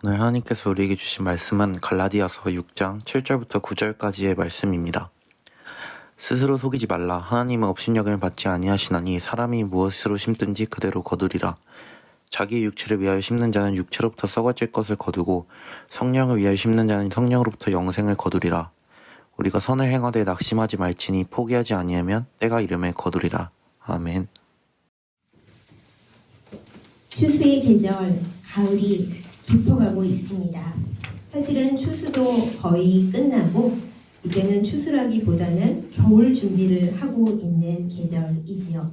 오늘 하나님께서 우리에게 주신 말씀은 갈라디아서 6장 7절부터 9절까지의 말씀입니다. 스스로 속이지 말라. 하나님은 업신여김을 받지 아니하시나니 사람이 무엇으로 심든지 그대로 거두리라. 자기의 육체를 위하여 심는 자는 육체로부터 썩어질 것을 거두고 성령을 위하여 심는 자는 성령으로부터 영생을 거두리라. 우리가 선을 행하되 낙심하지 말지니 포기하지 아니하면 때가 이름에 거두리라. 아멘. 추수의 계절, 가을이 깊어가고 있습니다. 사실은 추수도 거의 끝나고 이제는 추수라기보다는 겨울 준비를 하고 있는 계절이지요.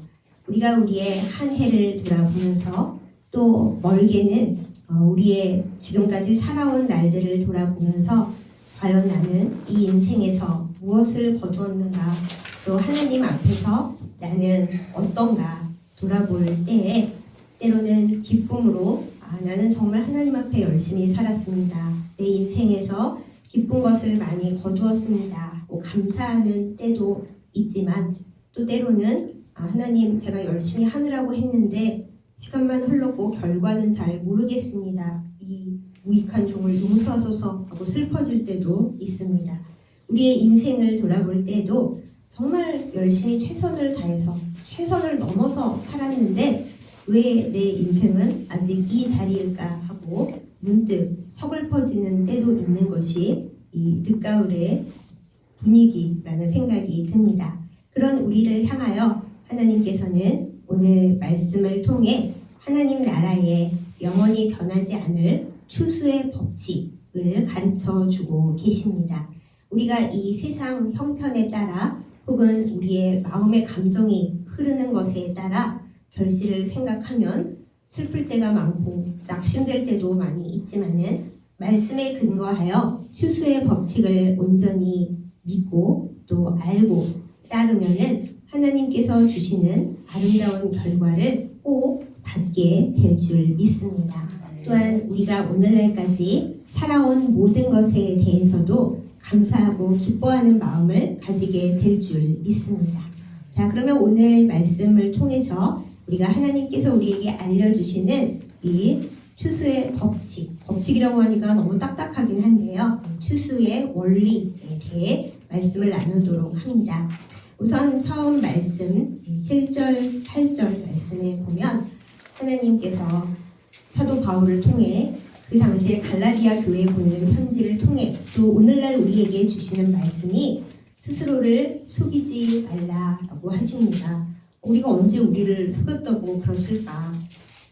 우리가 우리의 한 해를 돌아보면서 또 멀게는 우리의 지금까지 살아온 날들을 돌아보면서 과연 나는 이 인생에서 무엇을 거두었는가, 또 하나님 앞에서 나는 어떤가 돌아볼 때에 때로는 기쁨으로 나는 정말 하나님 앞에 열심히 살았습니다. 내 인생에서 기쁜 것을 많이 거두었습니다. 감사하는 때도 있지만 또 때로는 하나님 제가 열심히 하느라고 했는데 시간만 흘렀고 결과는 잘 모르겠습니다. 이 무익한 종을 용서하소서 하고 슬퍼질 때도 있습니다. 우리의 인생을 돌아볼 때도 정말 열심히 최선을 다해서 최선을 넘어서 살았는데 왜 내 인생은 아직 이 자리일까 하고 문득 서글퍼지는 때도 있는 것이 이 늦가을의 분위기라는 생각이 듭니다. 그런 우리를 향하여 하나님께서는 오늘 말씀을 통해 하나님 나라에 영원히 변하지 않을 추수의 법칙을 가르쳐 주고 계십니다. 우리가 이 세상 형편에 따라 혹은 우리의 마음의 감정이 흐르는 것에 따라 결실을 생각하면 슬플 때가 많고 낙심될 때도 많이 있지만은 말씀에 근거하여 추수의 법칙을 온전히 믿고 또 알고 따르면은 하나님께서 주시는 아름다운 결과를 꼭 받게 될 줄 믿습니다. 또한 우리가 오늘날까지 살아온 모든 것에 대해서도 감사하고 기뻐하는 마음을 가지게 될 줄 믿습니다. 자, 그러면 오늘 말씀을 통해서 우리가 하나님께서 우리에게 알려주시는 이 추수의 법칙이라고 하니까 너무 딱딱하긴 한데요. 추수의 원리에 대해 말씀을 나누도록 합니다. 우선 처음 말씀 7절, 8절 말씀에 보면 하나님께서 사도 바울을 통해 그 당시에 갈라디아 교회에 보내는 편지를 통해 또 오늘날 우리에게 주시는 말씀이 스스로를 속이지 말라라고 하십니다. 우리가 언제 우리를 속였다고 그러실까?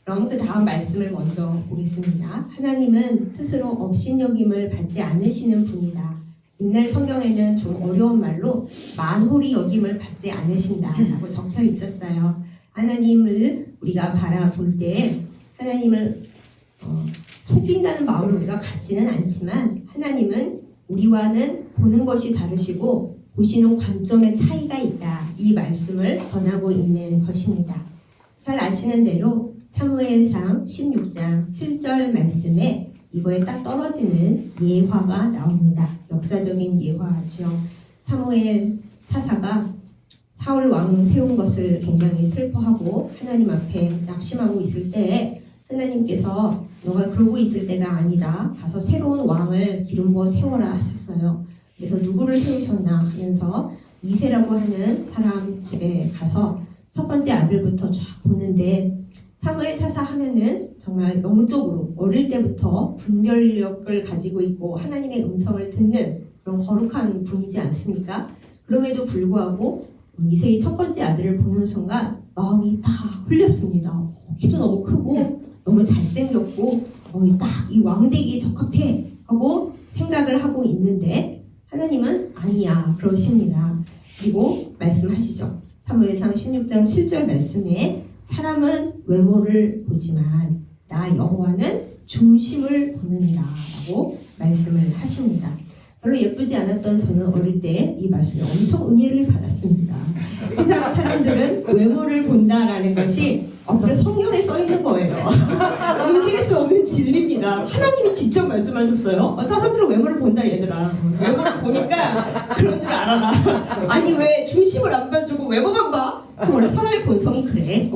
그럼 그 다음 말씀을 먼저 보겠습니다. 하나님은 스스로 업신여김을 받지 않으시는 분이다. 옛날 성경에는 좀 어려운 말로 만홀히 여김을 받지 않으신다라고 적혀 있었어요. 하나님을 우리가 바라볼 때 하나님을 속인다는 마음을 우리가 갖지는 않지만 하나님은 우리와는 보는 것이 다르시고 보시는 관점의 차이가 있다. 이 말씀을 전하고 있는 것입니다. 잘 아시는 대로 사무엘상 16장 7절 말씀에 이거에 딱 떨어지는 예화가 나옵니다. 역사적인 예화죠. 사무엘 사사가 사울 왕 세운 것을 굉장히 슬퍼하고 하나님 앞에 낙심하고 있을 때에 하나님께서 너가 그러고 있을 때가 아니다. 가서 새로운 왕을 기름 부어 세워라 하셨어요. 그래서 누구를 세우셨나 하면서 이새라고 하는 사람 집에 가서 첫 번째 아들부터 쫙 보는데 사무엘 사사 하면은 정말 영적으로 어릴 때부터 분별력을 가지고 있고 하나님의 음성을 듣는 그런 거룩한 분이지 않습니까? 그럼에도 불구하고 이새의 첫 번째 아들을 보는 순간 마음이 다 흘렸습니다. 키도 너무 크고 너무 잘생겼고 딱 이 왕되기에 적합해 하고 생각을 하고 있는데 하나님은 아니야 그러십니다. 그리고 말씀하시죠. 사무엘상 16장 7절 말씀에 사람은 외모를 보지만 나 여호와는 중심을 보느니라 라고 말씀을 하십니다. 별로 예쁘지 않았던 저는 어릴 때 이 말씀에 엄청 은혜를 받았습니다. 항상 사람들은 외모를 본다라는 것이 앞으로 성경에 써 있는 거예요. 옮길 수 없는 진리입니다. 하나님이 직접 말씀하셨어요. 사람들은 외모를 본다 얘들아. 외모를 보니까 그런 줄 알아라. 아니 왜 중심을 안 봐주고 외모만 봐? 원래 사람의 본성이 그래.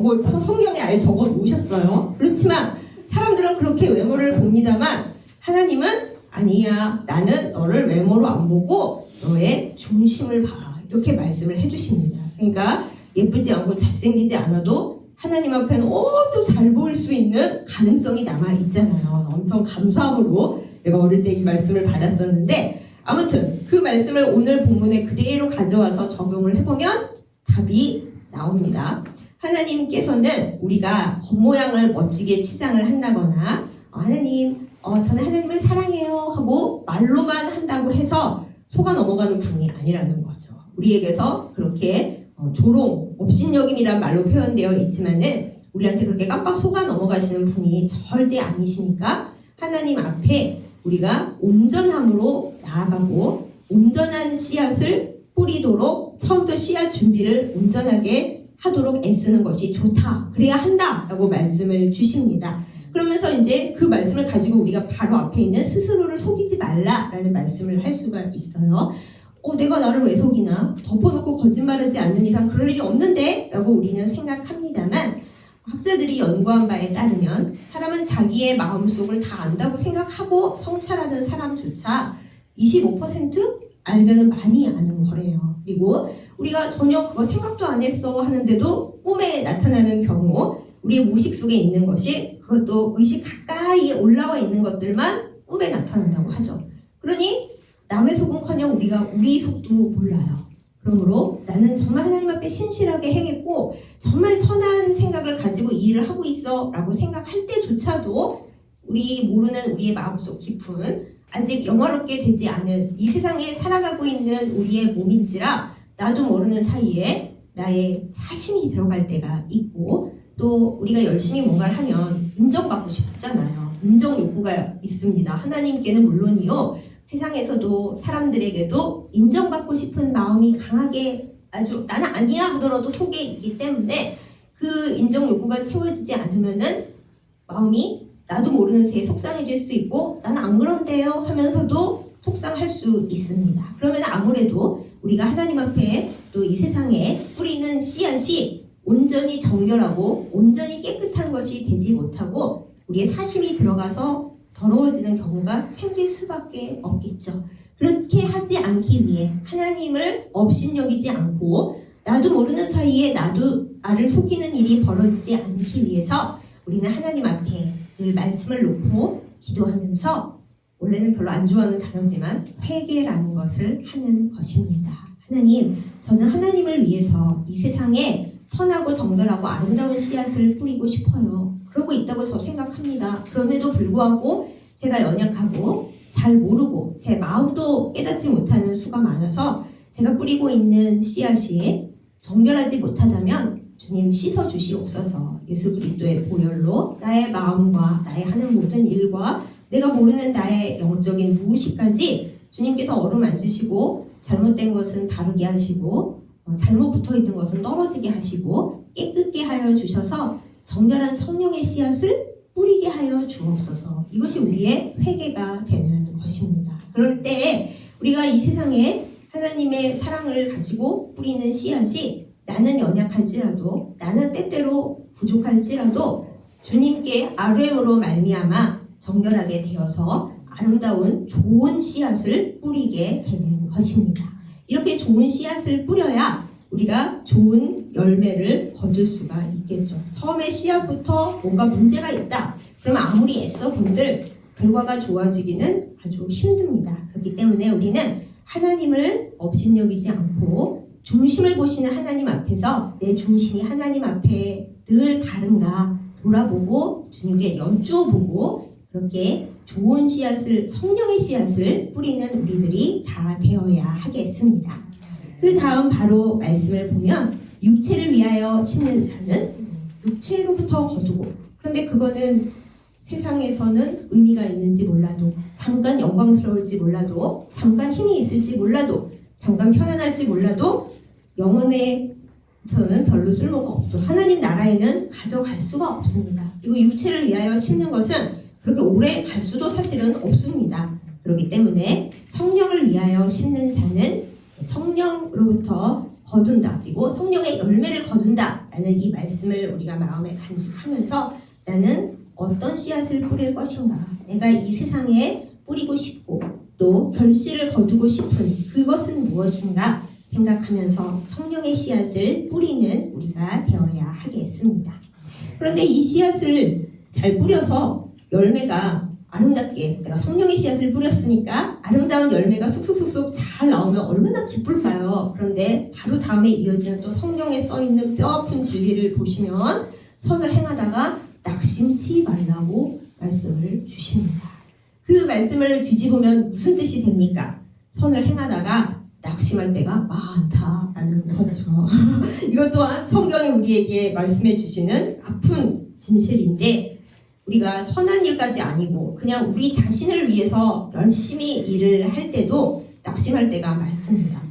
성경에 아예 적어 놓으셨어요. 그렇지만 사람들은 그렇게 외모를 봅니다만 하나님은 아니야, 나는 너를 외모로 안 보고 너의 중심을 봐, 이렇게 말씀을 해주십니다. 그러니까 예쁘지 않고 잘생기지 않아도 하나님 앞에는 엄청 잘 보일 수 있는 가능성이 남아 있잖아요. 엄청 감사함으로 내가 어릴 때 이 말씀을 받았었는데, 아무튼 그 말씀을 오늘 본문에 그대로 가져와서 적용을 해보면 답이 나옵니다. 하나님께서는 우리가 겉모양을 멋지게 치장을 한다거나 하나님, 저는 하나님을 사랑해요 하고 말로만 한다고 해서 속아 넘어가는 분이 아니라는 거죠. 우리에게서 그렇게 조롱, 업신여김이란 말로 표현되어 있지만은 우리한테 그렇게 깜빡 속아 넘어가시는 분이 절대 아니시니까 하나님 앞에 우리가 온전함으로 나아가고 온전한 씨앗을 뿌리도록 처음부터 씨앗 준비를 온전하게 하도록 애쓰는 것이 좋다. 그래야 한다. 라고 말씀을 주십니다. 그러면서 이제 그 말씀을 가지고 우리가 바로 앞에 있는 스스로를 속이지 말라라는 말씀을 할 수가 있어요. 내가 나를 왜 속이나? 덮어놓고 거짓말하지 않는 이상 그럴 일이 없는데? 라고 우리는 생각합니다만 학자들이 연구한 바에 따르면 사람은 자기의 마음속을 다 안다고 생각하고 성찰하는 사람조차 25% 알면 많이 아는 거래요. 그리고 우리가 전혀 그거 생각도 안 했어 하는데도 꿈에 나타나는 경우, 우리의 무의식 속에 있는 것이 그것도 의식 가까이에 올라와 있는 것들만 꿈에 나타난다고 하죠. 그러니 남의 속은커녕 우리가 우리 속도 몰라요. 그러므로 나는 정말 하나님 앞에 신실하게 행했고 정말 선한 생각을 가지고 이 일을 하고 있어 라고 생각할 때조차도 우리 모르는 우리의 마음속 깊은 아직 영화롭게 되지 않은 이 세상에 살아가고 있는 우리의 몸인지라 나도 모르는 사이에 나의 사심이 들어갈 때가 있고, 또 우리가 열심히 뭔가를 하면 인정받고 싶잖아요. 인정 욕구가 있습니다. 하나님께는 물론이요, 세상에서도 사람들에게도 인정받고 싶은 마음이 강하게 아주 나는 아니야 하더라도 속에 있기 때문에 그 인정 욕구가 채워지지 않으면은 마음이 나도 모르는 새에 속상해질 수 있고 나는 안 그런데요 하면서도 속상할 수 있습니다. 그러면 아무래도 우리가 하나님 앞에 또 이 세상에 뿌리는 씨앗이 온전히 정결하고 온전히 깨끗한 것이 되지 못하고 우리의 사심이 들어가서 더러워지는 경우가 생길 수밖에 없겠죠. 그렇게 하지 않기 위해 하나님을 업신여기지 않고 나도 모르는 사이에 나를 속이는 일이 벌어지지 않기 위해서 우리는 하나님 앞에 늘 말씀을 놓고 기도하면서, 원래는 별로 안 좋아하는 단어지만 회개라는 것을 하는 것입니다. 하나님, 저는 하나님을 위해서 이 세상에 선하고 정결하고 아름다운 씨앗을 뿌리고 싶어요. 그러고 있다고 저 생각합니다. 그럼에도 불구하고 제가 연약하고 잘 모르고 제 마음도 깨닫지 못하는 수가 많아서 제가 뿌리고 있는 씨앗이 정결하지 못하다면 주님 씻어주시옵소서. 예수 그리스도의 보혈로 나의 마음과 나의 하는 모든 일과 내가 모르는 나의 영적인 무의식까지 주님께서 어루만지시고 잘못된 것은 바르게 하시고 잘못 붙어있는 것은 떨어지게 하시고 깨끗게 하여 주셔서 정결한 성령의 씨앗을 뿌리게 하여 주옵소서. 이것이 우리의 회개가 되는 것입니다. 그럴 때 우리가 이 세상에 하나님의 사랑을 가지고 뿌리는 씨앗이 나는 연약할지라도 나는 때때로 부족할지라도 주님께 아뢰므로 말미암아 정결하게 되어서 아름다운 좋은 씨앗을 뿌리게 되는 것입니다. 이렇게 좋은 씨앗을 뿌려야 우리가 좋은 열매를 거둘 수가 있겠죠. 처음에 씨앗부터 뭔가 문제가 있다. 그러면 아무리 애써 본들 결과가 좋아지기는 아주 힘듭니다. 그렇기 때문에 우리는 하나님을 업신여기지 않고 중심을 보시는 하나님 앞에서 내 중심이 하나님 앞에 늘 바른가 돌아보고 주님께 여쭈어보고 그렇게 좋은 씨앗을, 성령의 씨앗을 뿌리는 우리들이 다 되어야 하겠습니다. 그 다음 바로 말씀을 보면 육체를 위하여 심는 자는 육체로부터 거두고, 그런데 그거는 세상에서는 의미가 있는지 몰라도, 잠깐 영광스러울지 몰라도, 잠깐 힘이 있을지 몰라도, 잠깐 편안할지 몰라도 영혼에서는 별로 쓸모가 없죠. 하나님 나라에는 가져갈 수가 없습니다. 그리고 육체를 위하여 심는 것은 그렇게 오래 갈 수도 사실은 없습니다. 그렇기 때문에 성령을 위하여 심는 자는 성령으로부터 거둔다. 그리고 성령의 열매를 거둔다. 라는 이 말씀을 우리가 마음에 간직하면서 나는 어떤 씨앗을 뿌릴 것인가? 내가 이 세상에 뿌리고 싶고 또 결실을 거두고 싶은 그것은 무엇인가 생각하면서 성령의 씨앗을 뿌리는 우리가 되어야 하겠습니다. 그런데 이 씨앗을 잘 뿌려서 열매가 아름답게 내가 성령의 씨앗을 뿌렸으니까 아름다운 열매가 쑥쑥쑥쑥 잘 나오면 얼마나 기쁠까요? 그런데 바로 다음에 이어지는 또 성경에 써있는 뼈아픈 진리를 보시면 선을 행하다가 낙심치 말라고 말씀을 주십니다. 그 말씀을 뒤집으면 무슨 뜻이 됩니까? 선을 행하다가 낙심할 때가 많다라는 거죠. 이것 또한 성경이 우리에게 말씀해 주시는 아픈 진실인데 우리가 선한 일까지 아니고 그냥 우리 자신을 위해서 열심히 일을 할 때도 낙심할 때가 많습니다.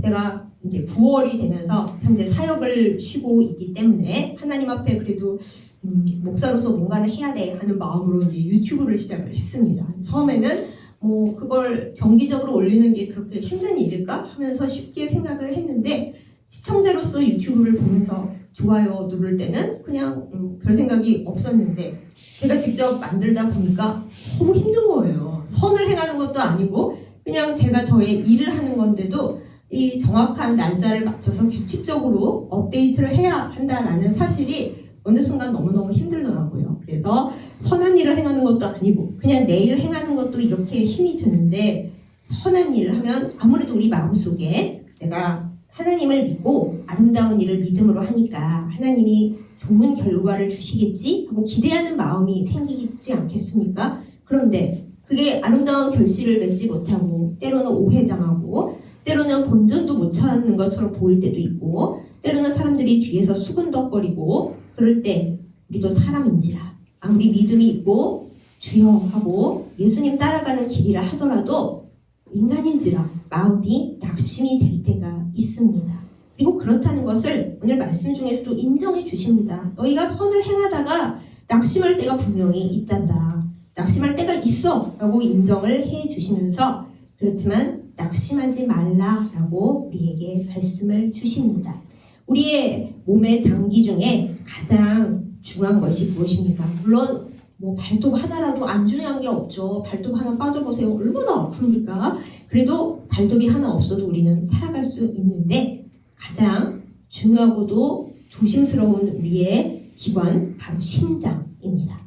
제가 이제 9월이 되면서 현재 사역을 쉬고 있기 때문에 하나님 앞에 그래도 목사로서 뭔가를 해야 돼 하는 마음으로 이제 유튜브를 시작을 했습니다. 처음에는 뭐 그걸 정기적으로 올리는 게 그렇게 힘든 일일까 하면서 쉽게 생각을 했는데 시청자로서 유튜브를 보면서 좋아요 누를 때는 그냥 별 생각이 없었는데 제가 직접 만들다 보니까 너무 힘든 거예요. 선을 행하는 것도 아니고 그냥 제가 저의 일을 하는 건데도 이 정확한 날짜를 맞춰서 규칙적으로 업데이트를 해야 한다라는 사실이 어느 순간 너무너무 힘들더라고요. 그래서 선한 일을 행하는 것도 아니고 그냥 내 일을 행하는 것도 이렇게 힘이 드는데 선한 일을 하면 아무래도 우리 마음속에 내가 하나님을 믿고 아름다운 일을 믿음으로 하니까 하나님이 좋은 결과를 주시겠지 하고 기대하는 마음이 생기지 않겠습니까? 그런데 그게 아름다운 결실을 맺지 못하고 때로는 오해당하고 때로는 본전도 못 찾는 것처럼 보일 때도 있고 때로는 사람들이 뒤에서 수근덕거리고 그럴 때 우리도 사람인지라 아무리 믿음이 있고 주여 하고 예수님 따라가는 길이라 하더라도 인간인지라 마음이 낙심이 될 때가 있습니다. 그리고 그렇다는 것을 오늘 말씀 중에서도 인정해 주십니다. 너희가 선을 행하다가 낙심할 때가 분명히 있단다. 낙심할 때가 있어 라고 인정을 해 주시면서 그렇지만 낙심하지 말라라고 우리에게 말씀을 주십니다. 우리의 몸의 장기 중에 가장 중요한 것이 무엇입니까? 물론 뭐 발톱 하나라도 안 중요한 게 없죠. 발톱 하나 빠져보세요. 얼마나 아픕니까? 그래도 발톱이 하나 없어도 우리는 살아갈 수 있는데 가장 중요하고도 조심스러운 우리의 기관 바로 심장입니다.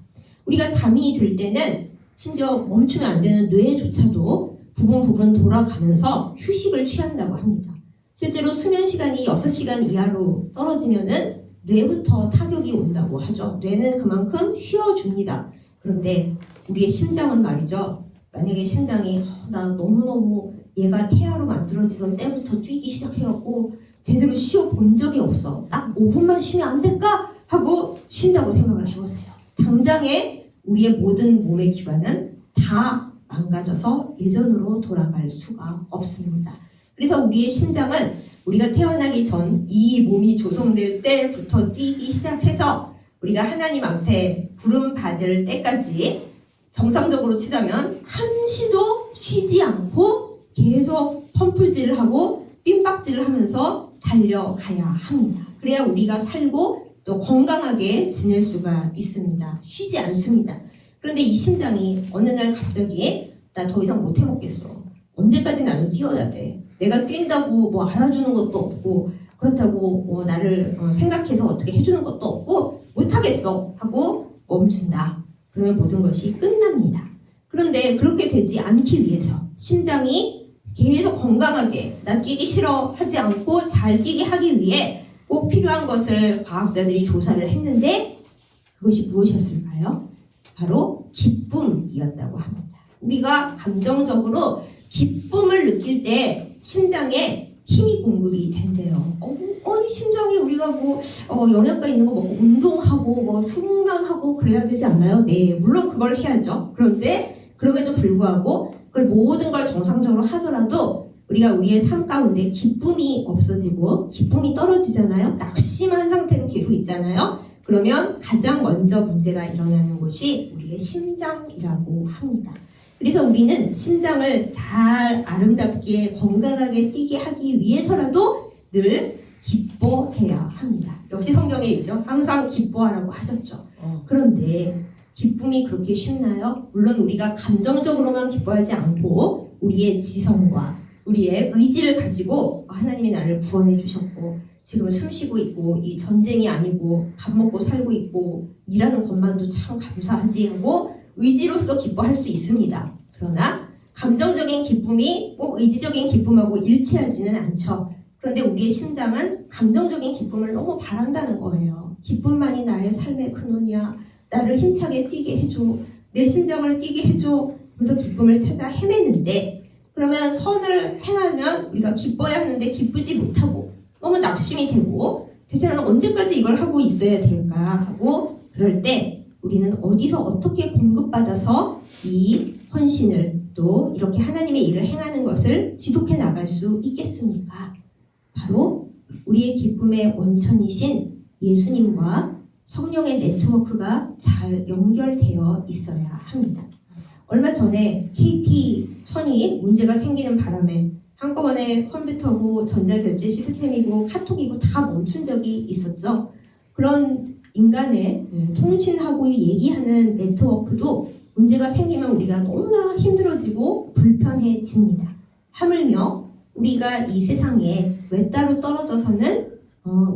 우리가 잠이 들 때는 심지어 멈추면 안 되는 뇌조차도 부분 돌아가면서 휴식을 취한다고 합니다. 실제로 수면 시간이 6시간 이하로 떨어지면은 뇌부터 타격이 온다고 하죠. 뇌는 그만큼 쉬어줍니다. 그런데 우리의 심장은 말이죠. 만약에 심장이 나 너무너무 얘가 태아로 만들어지던 때부터 뛰기 시작해갖고 제대로 쉬어본 적이 없어. 딱 5분만 쉬면 안 될까? 하고 쉰다고 생각을 해보세요. 당장에 우리의 모든 몸의 기관은 다 망가져서 예전으로 돌아갈 수가 없습니다. 그래서 우리의 심장은 우리가 태어나기 전 이 몸이 조성될 때부터 뛰기 시작해서 우리가 하나님 앞에 부름 받을 때까지 정상적으로 치자면 한시도 쉬지 않고 계속 펌프질을 하고 뜀박질을 하면서 달려가야 합니다. 그래야 우리가 살고 또 건강하게 지낼 수가 있습니다. 쉬지 않습니다. 그런데 이 심장이 어느 날 갑자기 나 더 이상 못 해먹겠어. 언제까지 나는 뛰어야 돼. 내가 뛴다고 뭐 알아주는 것도 없고 그렇다고 뭐 나를 생각해서 어떻게 해주는 것도 없고 못하겠어 하고 멈춘다. 그러면 모든 것이 끝납니다. 그런데 그렇게 되지 않기 위해서 심장이 계속 건강하게 나 뛰기 싫어 하지 않고 잘 뛰게 하기 위해 꼭 필요한 것을 과학자들이 조사를 했는데 그것이 무엇이었을까요? 바로 기쁨이었다고 합니다. 우리가 감정적으로 기쁨을 느낄 때 심장에 힘이 공급이 된대요. 아니 심장이 우리가 뭐 영양가 있는 거 먹고 운동하고 뭐 숙면하고 그래야 되지 않나요? 네, 물론 그걸 해야죠. 그런데 그럼에도 불구하고 그걸 모든 걸 정상적으로 하더라도 우리가 우리의 삶 가운데 기쁨이 없어지고 기쁨이 떨어지잖아요. 낙심한 상태로 계속 있잖아요. 그러면 가장 먼저 문제가 일어나는 곳이 우리의 심장이라고 합니다. 그래서 우리는 심장을 잘 아름답게 건강하게 뛰게 하기 위해서라도 늘 기뻐해야 합니다. 역시 성경에 있죠. 항상 기뻐하라고 하셨죠. 그런데 기쁨이 그렇게 쉽나요? 물론 우리가 감정적으로만 기뻐하지 않고 우리의 지성과 우리의 의지를 가지고 하나님이 나를 구원해 주셨고 지금 숨쉬고 있고 이 전쟁이 아니고 밥 먹고 살고 있고 일하는 것만도 참 감사하지 하고 의지로서 기뻐할 수 있습니다. 그러나 감정적인 기쁨이 꼭 의지적인 기쁨하고 일치하지는 않죠. 그런데 우리의 심장은 감정적인 기쁨을 너무 바란다는 거예요. 기쁨만이 나의 삶의 근원이야. 나를 힘차게 뛰게 해줘. 내 심장을 뛰게 해줘. 그래서 기쁨을 찾아 헤매는데 그러면 선을 행하면 우리가 기뻐야 하는데 기쁘지 못하고 너무 낙심이 되고 대체 나는 언제까지 이걸 하고 있어야 될까 하고 그럴 때 우리는 어디서 어떻게 공급받아서 이 헌신을 또 이렇게 하나님의 일을 행하는 것을 지속해 나갈 수 있겠습니까? 바로 우리의 기쁨의 원천이신 예수님과 성령의 네트워크가 잘 연결되어 있어야 합니다. 얼마 전에 KT 선이 문제가 생기는 바람에 한꺼번에 컴퓨터고 전자결제 시스템이고 카톡이고 다 멈춘 적이 있었죠. 그런 인간의 통신하고 얘기하는 네트워크도 문제가 생기면 우리가 너무나 힘들어지고 불편해집니다. 하물며 우리가 이 세상에 외따로 떨어져서는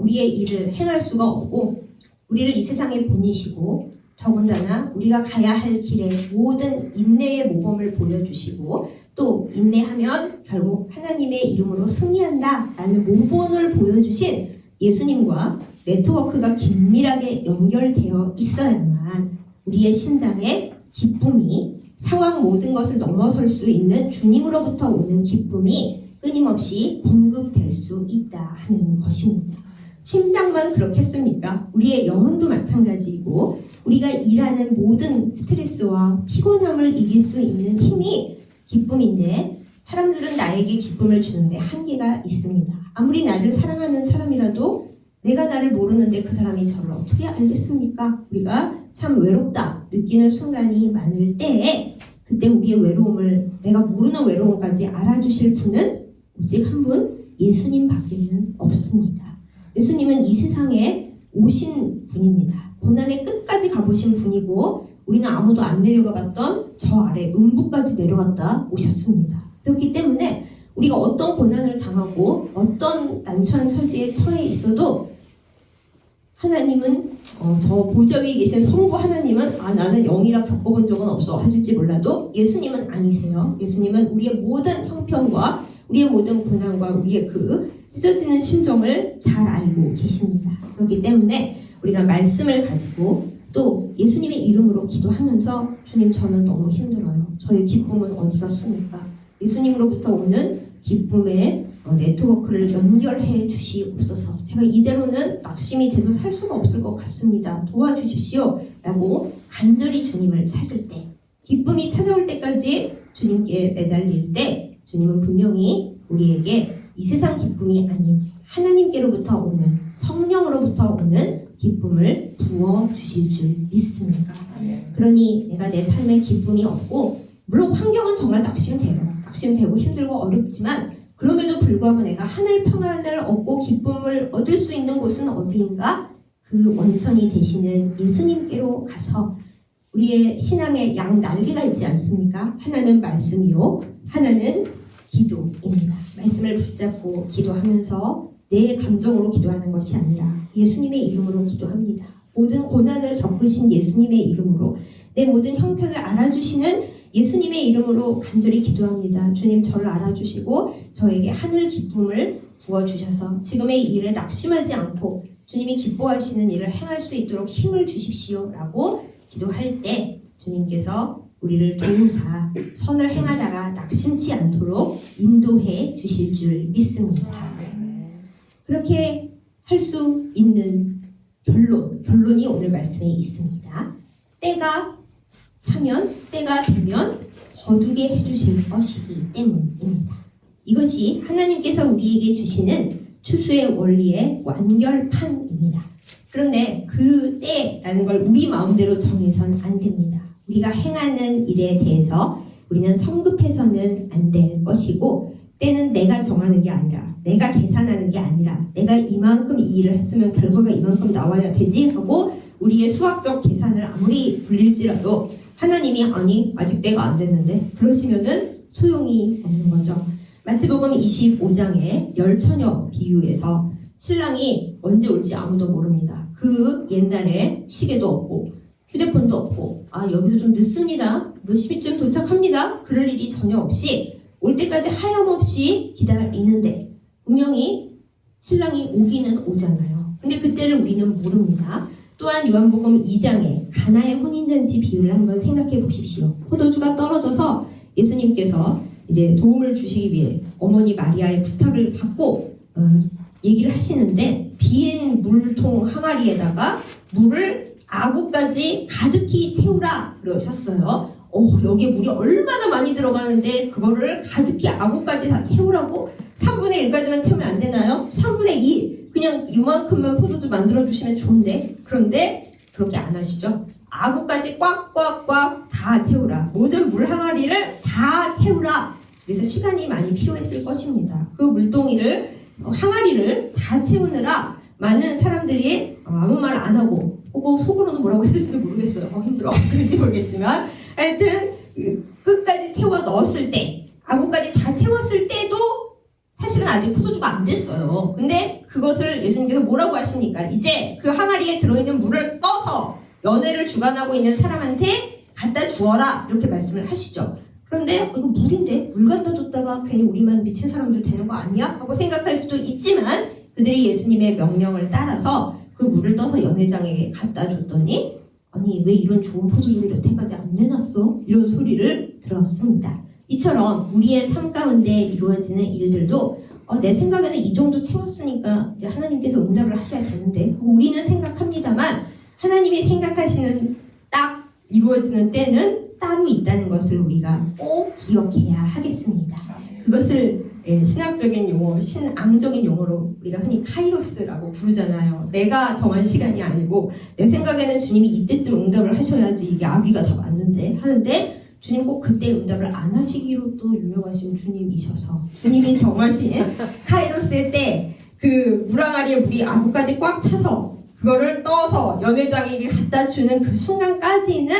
우리의 일을 행할 수가 없고 우리를 이 세상에 보내시고 더군다나 우리가 가야 할 길에 모든 인내의 모범을 보여주시고 또 인내하면 결국 하나님의 이름으로 승리한다 라는 모본을 보여주신 예수님과 네트워크가 긴밀하게 연결되어 있어야만 우리의 심장에 기쁨이 상황 모든 것을 넘어설 수 있는 주님으로부터 오는 기쁨이 끊임없이 공급될 수 있다 하는 것입니다. 심장만 그렇겠습니까? 우리의 영혼도 마찬가지이고 우리가 일하는 모든 스트레스와 피곤함을 이길 수 있는 힘이 기쁨인데 사람들은 나에게 기쁨을 주는데 한계가 있습니다. 아무리 나를 사랑하는 사람이라도 내가 나를 모르는데 그 사람이 저를 어떻게 알겠습니까? 우리가 참 외롭다 느끼는 순간이 많을 때에 그때 우리의 외로움을 내가 모르는 외로움까지 알아주실 분은 오직 한 분 예수님밖에는 없습니다. 예수님은 이 세상에 오신 분입니다. 고난의 끝까지 가보신 분이고 우리는 아무도 안 내려가 봤던 저 아래 음부까지 내려갔다 오셨습니다. 그렇기 때문에 우리가 어떤 고난을 당하고 어떤 난처한 처지에 처해 있어도 하나님은 저 보좌 위에 계신 성부 하나님은 나는 영이라 겪어본 적은 없어 하실지 몰라도 예수님은 아니세요. 예수님은 우리의 모든 형편과 우리의 모든 고난과 우리의 그 찢어지는 심정을 잘 알고 계십니다. 그렇기 때문에 우리가 말씀을 가지고 또 예수님의 이름으로 기도하면서 주님 저는 너무 힘들어요. 저의 기쁨은 어디 갔습니까? 예수님으로부터 오는 기쁨의 네트워크를 연결해 주시옵소서. 제가 이대로는 낙심이 돼서 살 수가 없을 것 같습니다. 도와주십시오. 라고 간절히 주님을 찾을 때 기쁨이 찾아올 때까지 주님께 매달릴 때 주님은 분명히 우리에게 이 세상 기쁨이 아닌 하나님께로부터 오는 성령으로부터 오는 기쁨을 부어주실 줄 믿습니다. 그러니 내가 내 삶에 기쁨이 없고 물론 환경은 정말 낙심되고 힘들고 어렵지만 그럼에도 불구하고 내가 하늘 평안을 얻고 기쁨을 얻을 수 있는 곳은 어디인가? 그 원천이 되시는 예수님께로 가서 우리의 신앙에 양 날개가 있지 않습니까? 하나는 말씀이요 하나는 기도입니다. 말씀을 붙잡고 기도하면서 내 감정으로 기도하는 것이 아니라 예수님의 이름으로 기도합니다. 모든 고난을 겪으신 예수님의 이름으로 내 모든 형편을 알아주시는 예수님의 이름으로 간절히 기도합니다. 주님 저를 알아주시고 저에게 하늘 기쁨을 부어주셔서 지금의 일에 낙심하지 않고 주님이 기뻐하시는 일을 행할 수 있도록 힘을 주십시오 라고 기도할 때 주님께서 우리를 도우사 선을 행하다가 낙심치 않도록 인도해 주실 줄 믿습니다. 그렇게 할 수 있는 결론이 오늘 말씀에 있습니다. 때가 차면 때가 되면 거두게 해주실 것이기 때문입니다. 이것이 하나님께서 우리에게 주시는 추수의 원리의 완결판입니다. 그런데 그 때라는 걸 우리 마음대로 정해서는 안 됩니다. 우리가 행하는 일에 대해서 우리는 성급해서는 안 될 것이고 때는 내가 정하는 게 아니라 내가 계산하는 게 아니라 내가 이만큼 이 일을 했으면 결과가 이만큼 나와야 되지 하고 우리의 수학적 계산을 아무리 불릴지라도 하나님이 아니 아직 때가 안 됐는데 그러시면은 소용이 없는 거죠. 마태복음 25장의 열처녀 비유에서 신랑이 언제 올지 아무도 모릅니다. 그 옛날에 시계도 없고 휴대폰도 없고 여기서 좀 늦습니다. 몇 시쯤 도착합니다. 그럴 일이 전혀 없이 올 때까지 하염없이 기다리는데 분명히 신랑이 오기는 오잖아요. 근데 그때를 우리는 모릅니다. 또한 요한복음 2장의 가나의 혼인잔치 비유를 한번 생각해 보십시오. 포도주가 떨어져서 예수님께서 이제 도움을 주시기 위해 어머니 마리아의 부탁을 받고 얘기를 하시는데 빈 물통 항아리에다가 물을 아구까지 가득히 채우라 그러셨어요. 여기에 물이 얼마나 많이 들어가는데 그거를 가득히 아구까지 다 채우라고 3분의 1까지만 채우면 안 되나요? 3분의 2 그냥 이만큼만 포도주 만들어주시면 좋은데 그런데 그렇게 안 하시죠. 아구까지 꽉꽉꽉 다 채우라. 모든 물 항아리를 다 채우라. 그래서 시간이 많이 필요했을 것입니다. 그 물동이를 항아리를 다 채우느라 많은 사람들이 아무 말 안 하고 혹은 속으로는 뭐라고 했을지도 모르겠어요. 힘들어 그런지 모르겠지만 하여튼 끝까지 채워 넣었을 때 아구까지 다 채웠을 때도 사실은 아직 포도주가 안 됐어요. 근데 그것을 예수님께서 뭐라고 하십니까? 이제 그 항아리에 들어있는 물을 떠서 연회를 주관하고 있는 사람한테 갖다 주어라 이렇게 말씀을 하시죠. 그런데 이거 물인데 물 갖다 줬다가 괜히 우리만 미친 사람들 되는 거 아니야? 하고 생각할 수도 있지만 그들이 예수님의 명령을 따라서 그 물을 떠서 연회장에게 갖다 줬더니 아니 왜 이런 좋은 포도주를 여태까지 안 내놨어? 이런 소리를 들었습니다. 이처럼 우리의 삶 가운데 이루어지는 일들도 내 생각에는 이 정도 채웠으니까 이제 하나님께서 응답을 하셔야 되는데 우리는 생각합니다만 하나님이 생각하시는 딱 이루어지는 때는 따로 있다는 것을 우리가 꼭 기억해야 하겠습니다. 그것을 신학적인 용어, 신앙적인 용어로 우리가 흔히 카이로스라고 부르잖아요. 내가 정한 시간이 아니고 내 생각에는 주님이 이때쯤 응답을 하셔야지 이게 아귀가 다 맞는데 하는데 주님 꼭 그때 응답을 안 하시기로 또 유명하신 주님이셔서 주님이 정하신 카이로스의 때 그 물항아리에 물이 아구까지 꽉 차서 그거를 떠서 연회장에게 갖다 주는 그 순간까지는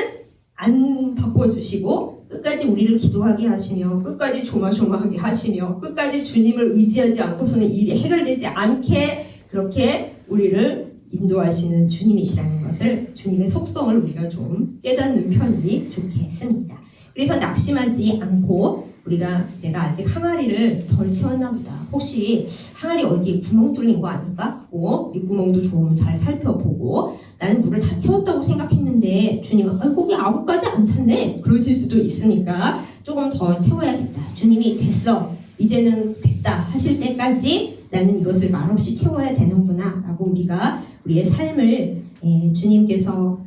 안 바꿔주시고 끝까지 우리를 기도하게 하시며 끝까지 조마조마하게 하시며 끝까지 주님을 의지하지 않고서는 일이 해결되지 않게 그렇게 우리를 인도하시는 주님이시라는 것을 주님의 속성을 우리가 좀 깨닫는 편이 좋겠습니다. 그래서 낙심하지 않고 우리가 내가 아직 항아리를 덜 채웠나 보다. 혹시 항아리 어디에 구멍 뚫린 거 아닐까? 밑구멍도 좀 잘 살펴보고 나는 물을 다 채웠다고 생각했는데 주님은 거기 아구까지 안 찼네. 그러실 수도 있으니까 조금 더 채워야겠다. 주님이 됐어. 이제는 됐다 하실 때까지 나는 이것을 말없이 채워야 되는구나 라고 우리가 우리의 삶을 주님께서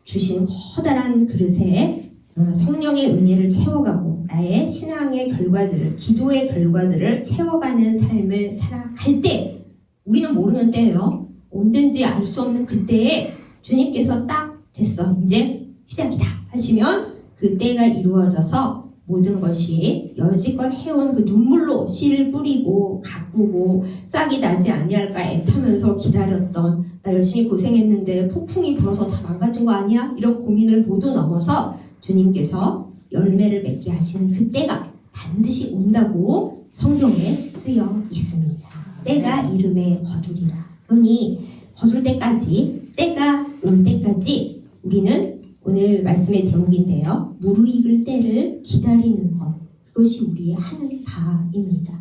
주신 커다란 그릇에 성령의 은혜를 채워가고 나의 신앙의 결과들을 기도의 결과들을 채워가는 삶을 살아갈 때 우리는 모르는 때예요. 언젠지 알 수 없는 그때에 주님께서 딱 됐어 이제 시작이다 하시면 그 때가 이루어져서 모든 것이 여지껏 해온 그 눈물로 씨를 뿌리고 가꾸고 싹이 나지 아니할까 애타면서 기다렸던 나 열심히 고생했는데 폭풍이 불어서 다 망가진 거 아니야? 이런 고민을 모두 넘어서 주님께서 열매를 맺게 하시는 그때가 반드시 온다고 성경에 쓰여 있습니다. 때가 이름에 거두리라. 그러니 거둘 때까지 때가 올 때까지 우리는 오늘 말씀의 제목인데요. 무르익을 때를 기다리는 것. 그것이 우리의 하는 바입니다.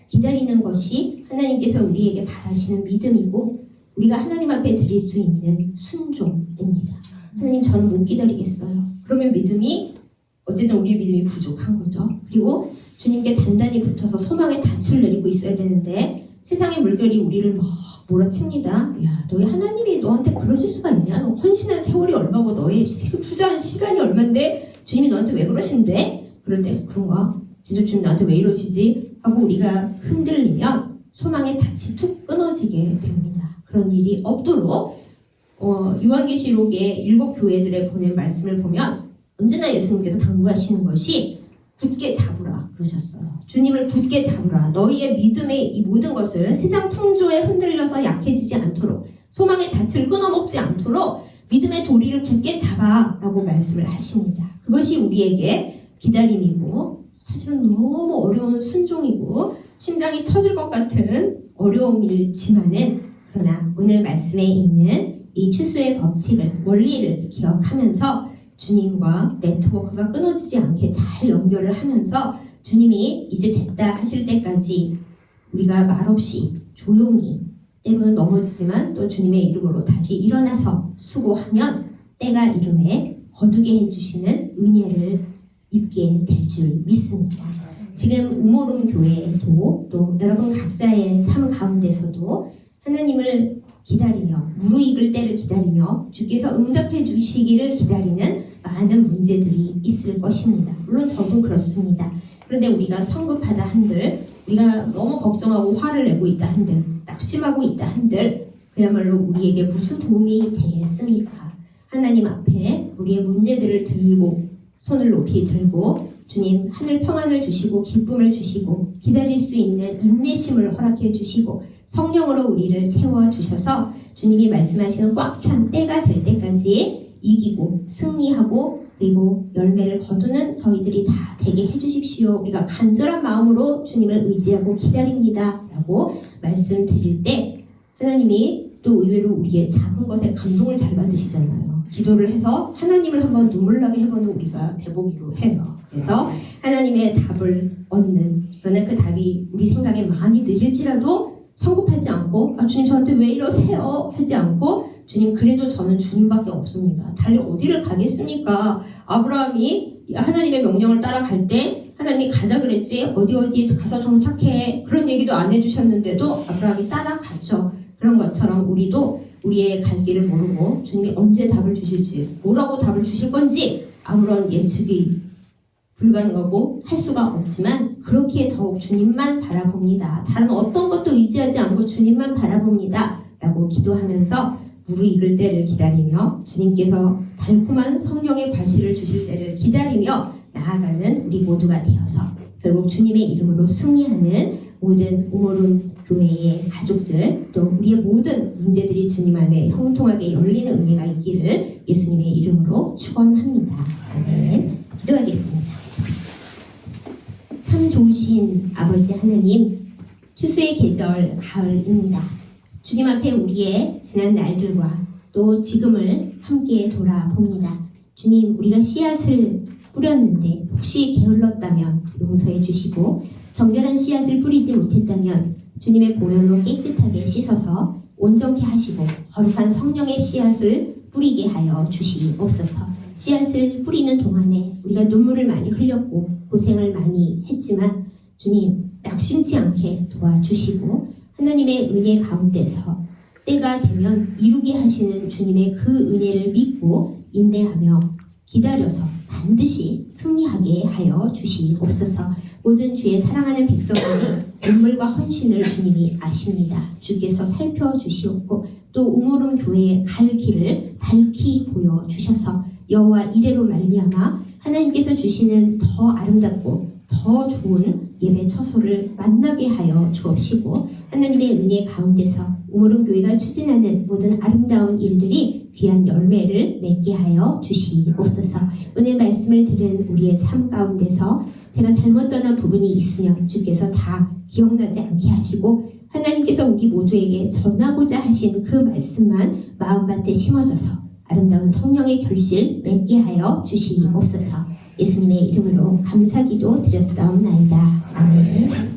기다리는 것이 하나님께서 우리에게 바라시는 믿음이고 우리가 하나님 앞에 드릴 수 있는 순종입니다. 하나님 저는 못 기다리겠어요. 그러면 믿음이 어쨌든 우리의 믿음이 부족한 거죠. 그리고 주님께 단단히 붙어서 소망의 닻을 내리고 있어야 되는데 세상의 물결이 우리를 막 몰아칩니다. 야, 너희 하나님이 너한테 그러실 수가 있냐? 너 헌신한 세월이 얼마고 너의 투자한 시간이 얼만데 주님이 너한테 왜 그러신대? 그럴 때 그런가? 진짜 주님 나한테 왜 이러시지? 하고 우리가 흔들리면 소망의 닻이 툭 끊어지게 됩니다. 그런 일이 없도록 요한계시록의 7 교회들에 보낸 말씀을 보면 언제나 예수님께서 당부하시는 것이 굳게 잡으라 그러셨어요. 주님을 굳게 잡으라. 너희의 믿음의 이 모든 것을 세상 풍조에 흔들려서 약해지지 않도록 소망의 닻을 끊어먹지 않도록 믿음의 도리를 굳게 잡아라고 말씀을 하십니다. 그것이 우리에게 기다림이고 사실은 너무 어려운 순종이고 심장이 터질 것 같은 어려움이지만은 그러나 오늘 말씀에 있는 이 추수의 법칙을 원리를 기억하면서 주님과 네트워크가 끊어지지 않게 잘 연결을 하면서 주님이 이제 됐다 하실 때까지 우리가 말없이 조용히 때로는 넘어지지만 또 주님의 이름으로 다시 일어나서 수고하면 때가 이름에 거두게 해주시는 은혜를 입게 될 줄 믿습니다. 지금 우모름 교회도 또 여러분 각자의 삶 가운데서도 하나님을 기다리며 무르익을 때를 기다리며 주께서 응답해 주시기를 기다리는 많은 문제들이 있을 것입니다. 물론 저도 그렇습니다. 그런데 우리가 성급하다 한들 우리가 너무 걱정하고 화를 내고 있다 한들 낙심하고 있다 한들 그야말로 우리에게 무슨 도움이 되겠습니까? 하나님 앞에 우리의 문제들을 들고 손을 높이 들고 주님 하늘 평안을 주시고 기쁨을 주시고 기다릴 수 있는 인내심을 허락해 주시고 성령으로 우리를 채워주셔서 주님이 말씀하시는 꽉 찬 때가 될 때까지 이기고 승리하고 그리고 열매를 거두는 저희들이 다 되게 해주십시오. 우리가 간절한 마음으로 주님을 의지하고 기다립니다. 라고 말씀드릴 때 하나님이 또 의외로 우리의 작은 것에 감동을 잘 받으시잖아요. 기도를 해서 하나님을 한번 눈물 나게 해보는 우리가 대보기로 해요. 그래서 하나님의 답을 얻는 그러나 그 답이 우리 생각에 많이 느릴지라도 성급하지 않고 주님 저한테 왜 이러세요? 하지 않고 주님 그래도 저는 주님밖에 없습니다. 달리 어디를 가겠습니까? 아브라함이 하나님의 명령을 따라갈 때 하나님이 가자 그랬지 어디에 가서 정착해 그런 얘기도 안 해주셨는데도 아브라함이 따라갔죠. 그런 것처럼 우리도 우리의 갈 길을 모르고 주님이 언제 답을 주실지 뭐라고 답을 주실 건지 아무런 예측이 불가능하고 할 수가 없지만 그렇기에 더욱 주님만 바라봅니다. 다른 어떤 것도 의지하지 않고 주님만 바라봅니다. 라고 기도하면서 무르익을 때를 기다리며 주님께서 달콤한 성령의 과실을 주실 때를 기다리며 나아가는 우리 모두가 되어서 결국 주님의 이름으로 승리하는 모든 우모름 교회의 가족들 또 우리의 모든 문제들이 주님 안에 형통하게 열리는 은혜가 있기를 예수님의 이름으로 축원합니다. 아멘. 기도하겠습니다. 참 좋으신 아버지 하나님, 추수의 계절 가을입니다. 주님 앞에 우리의 지난 날들과 또 지금을 함께 돌아봅니다. 주님, 우리가 씨앗을 뿌렸는데 혹시 게을렀다면 용서해 주시고 정결한 씨앗을 뿌리지 못했다면 주님의 보혈로 깨끗하게 씻어서 온전케 하시고 거룩한 성령의 씨앗을 뿌리게 하여 주시옵소서. 씨앗을 뿌리는 동안에 우리가 눈물을 많이 흘렸고 고생을 많이 했지만 주님 낙심치 않게 도와주시고 하나님의 은혜 가운데서 때가 되면 이루게 하시는 주님의 그 은혜를 믿고 인내하며 기다려서 반드시 승리하게 하여 주시옵소서. 모든 주의 사랑하는 백성들의 눈물과 헌신을 주님이 아십니다. 주께서 살펴주시옵고 또 우모름 교회에 갈 길을 밝히 보여주셔서 여호와 이레로 말미암아 하나님께서 주시는 더 아름답고 더 좋은 예배 처소를 만나게 하여 주옵시고 하나님의 은혜 가운데서 우모름 교회가 추진하는 모든 아름다운 일들이 귀한 열매를 맺게 하여 주시옵소서. 오늘 말씀을 들은 우리의 삶 가운데서 제가 잘못 전한 부분이 있으면 주께서 다 기억나지 않게 하시고 하나님께서 우리 모두에게 전하고자 하신 그 말씀만 마음밭에 심어져서 아름다운 성령의 결실 맺게 하여 주시옵소서. 예수님의 이름으로 감사기도 드렸사옵나이다. 아멘.